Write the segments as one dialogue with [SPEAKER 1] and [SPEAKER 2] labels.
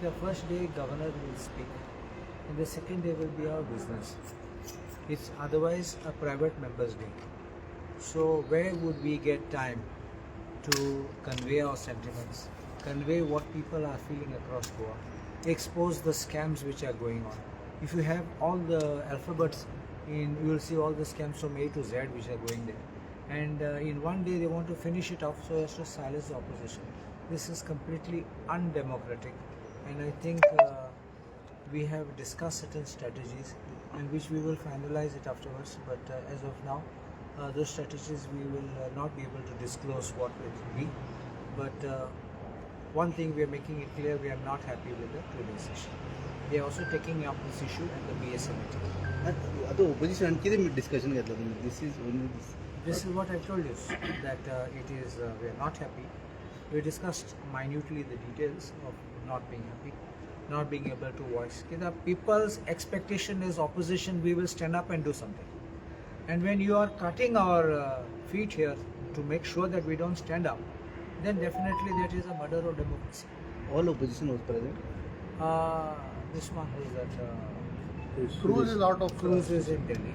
[SPEAKER 1] the first day governor will speak, and the second day will be our business. It's otherwise a private members' day. So where would we get time to convey our sentiments, convey what people are feeling across Goa, expose the scams which are going on? If you have all the alphabets you will see all the scams from A to Z which are going there. And in one day they want to finish it off so as to silence the opposition. This is completely undemocratic, and I think we have discussed certain strategies and which we will finalize it afterwards, but as of now those strategies we will not be able to disclose what it will be. But one thing we are making it clear, we are not happy with the today's session. We are also taking up this issue at the BSA meeting.
[SPEAKER 2] आता opposition किती discussion घेतलं तुम्ही?
[SPEAKER 1] This is what I told you, that it is we are not happy. We discussed minutely the details of not being happy, not being able to voice. The people's expectation is opposition, we will stand up and do something. And when you are cutting our feet here to make sure that we don't stand up, then definitely that is a murder of democracy.
[SPEAKER 2] All opposition was present.
[SPEAKER 1] This one is that
[SPEAKER 3] Cruz is out of
[SPEAKER 1] Cruz is in Delhi,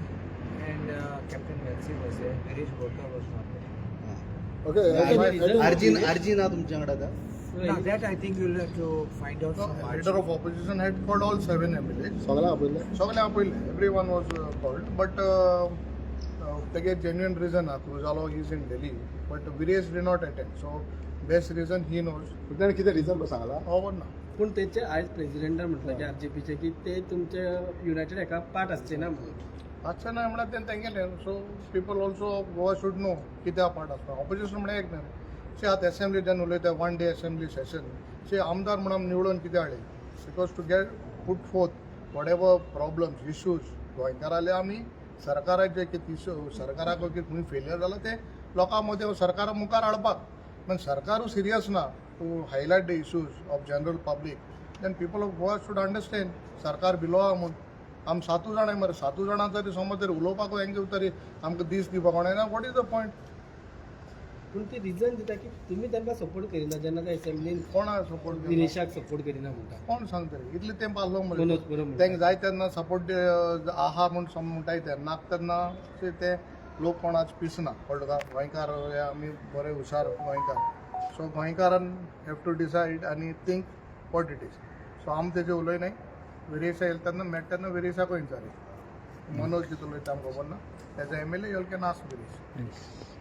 [SPEAKER 1] and Captain Melsi was there. Harish Gota was not there.
[SPEAKER 3] Okay.
[SPEAKER 2] Arjun तुमच्याकडे आता.
[SPEAKER 1] Now that I think you'll have to find out from
[SPEAKER 3] Leader of opposition had called all 7 MLAs. सगळे आपले. Everyone was called, but the genuine reason Cruzalo is in Delhi, but Viresh did not attend. So best reason he knows.
[SPEAKER 4] त्याने किती reason Sangla
[SPEAKER 3] हो ना.
[SPEAKER 5] पण त्याचे आज प्रेसिडेंटान म्हटलं की आरजेपीचे की ते तुमचे युनायटेड एका पार्ट असचे ना
[SPEAKER 3] अच्छा नाही म्हणत त्यांनी गेले. So people also Goa should no कित्या पार्ट आसता. ऑपोजिशन म्हणजे एक नाही. शी आतां असेंब्लीच्यान उलयता 1 डे असेंब्ली सेशन. शी आमदार म्हणून निवडून कित्या हाडले? Because to get put forth whatever problems issues गोंयकाराले आमी सरकाराचे कितें सरकाराक खंय फेलियर जालो ते लोकां मदें सरकारा मुखार हाडपाक. पण सरकारूय सिरियस ना to highlight the issues of general public. Then people of Goa should understand सरकार भिलो म्हणून. आम 7 जाण मरे 7 जाणां तरी समज तरी उलोवपाक हेंगे तरी आमकां दीस दिवपाक कोणाय ना. What is the point?
[SPEAKER 5] पूण ती रिजन दिता की तुमी तांकां सपोर्ट करिना जेन्ना त्या असेंब्लीन
[SPEAKER 3] कोणा सपोर्ट
[SPEAKER 5] विरेशाक सपोर्ट करिना म्हणटा.
[SPEAKER 3] कोण सांगता इतले तेंप आसलो
[SPEAKER 5] मनोज
[SPEAKER 3] मरे.
[SPEAKER 5] बरोबर
[SPEAKER 3] तांकां जाय तेन्ना सपोर्ट आहा म्हूण म्हणटाय ते नाक तेन्ना ते लोक कोणाच पिसना. कळ्ळो का? गोंयकार आमी बरे हुशार गोंयकार. सो गोंयकारान हॅव टू डिसायड आनी थिंक वॉट इट इज. सो आमी तेजे उलयनाय. विरेश येयले तेन्ना मेळटा तेन्ना विरेशाकूय विचारी. मनोज कितें उलयता आमकां खबर ना. As a MLA you can ask Viresh.